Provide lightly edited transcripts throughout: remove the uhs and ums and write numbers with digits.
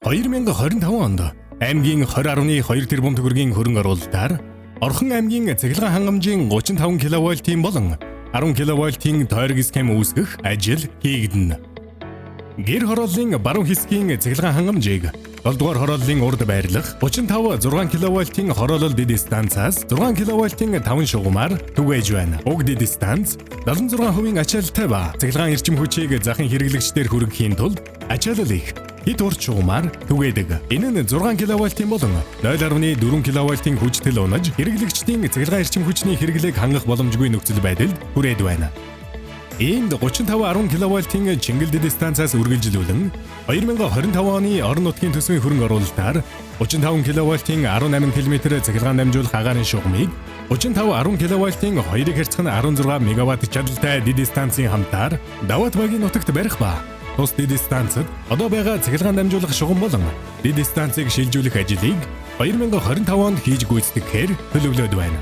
2025 онд аймгийн 20.2 тэрбум төгрөгийн хөрөнгө оруулалтаар Орхон аймгийн цахилгаан хангамжийн 35 кВт-ийн болон 10 кВт-ийн тойрог схем үүсгэх ажил хийгдэнэ. Гэр хорооллын баруун хэсгийн цахилгаан хангамжийг 7 дугаар хорооллын урд байрлах 35 6 кВт-ийн хороолол дэд станцаас 6 кВт-ийн 5 шугамаар түгээж байна. Уг дэд станц 76% ачаалттай ба цахилгаан эрчим хүчийг захын хэрэглэгчдээр хүргэхийн тулд ачаалал их хит урт шугамаар түгээдэг. Энэ нь 6 кВт-ийн болон 0.4 кВт-ийн хүчтэй унаж хэрэглэгчдийн цахилгаан эрчим хүчний хэрэглээг хангах боломжгүй нөхцөл байдалд хүрээд байна. Иймд 35 10 кВт-ийн Чингэлдэд станцаас үргэлжлүүлэн 2025 оны орон нутгийн төсвийн хөрөнгө оруулалтаар 35 кВт-ийн 18 км цахилгаан дамжуулах агаарын шугамыг 35 10 кВт-ийн 2 хэрцгэн 16 МВт чадалтай дэд станцын хамтаар Даваат багийн нутагт барих ба тус дэд станцад одоо байгаа цахилгаан дамжуулах шугам болон дэд станцыг шилжүүлэх ажлыг 2025 онд хийж гүйцэтгэхээр төлөвлөд байна.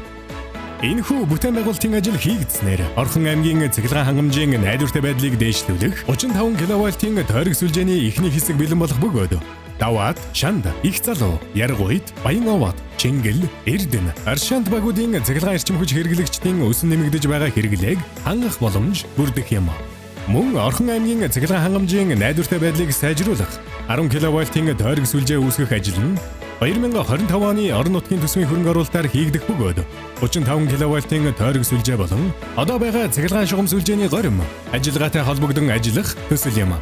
Энэхүү бүтээн байгуулалтын ажил хийгдснээр Орхон аймгийн цахилгаан хангамжийн найдвартай байдлыг дээшлүүлэх 35 кВт-ийн тойрог сүлжээний эхний хэсэг бэлэн болох бөгөөд Даваат, Шанд, Их залуу, Яргуйт, Баян-Овод, Чингэл, Эрдэнэ, Аршаант багуудын цахилгаан эрчим хүч хэрэглэгчдийн өсөн нэмэгдэж байгаа хэрэглээг хангах боломж бүрдэх юм. Мөн Орхон аймгийн цахилгаан хангамжийн найдвартай байдлыг сайжруулах 10 кВт-ийн тойрог сүлжээ үүсгэх ажил нь 2025 оны орон нутгийн төсвийн хөрөнгө оруулалтаар хийгдэх бөгөөд 35 кВт-ийн тойрог сүлжээ болон одоо байгаа цахилгаан шугам сүлжээний горим ажиллагаатай холбогдсон ажиллах төсөл юм.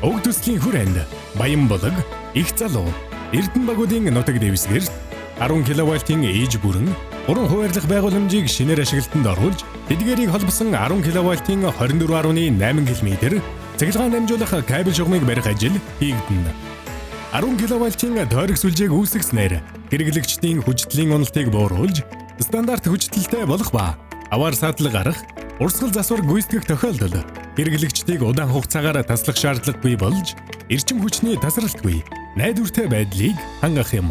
Уг төслийн хүрээнд Баян-Болог, Их залуу, Эрдэнэ багуудын нутаг дэвсгэрт 10 кВт-ийн ээж бүрэн 3 хуваарлах байгууламжийг шинээр ашиглалтанд оруулж тэдгээрийг холбосон 10 кВт-ийн 24.8 км цахилгаан дамжуулах кабель шугамыг барих ажил хийгдэнэ. 10 кВт-ийн тойрог сүлжээг үүсгэснээр хэрэглэгчдийн хүчтлийн уналтыг бууруулж стандарт хүчтэлтэй болох ба аваар саатал гарах, урсгал засвар гүйцэтгэх тохиолдолд хэрэглэгчдийг удаан хугацаагаар таслах шаардлагагүй болж эрчим хүчний тасралтгүй найдвартай байдлыг хангах юм.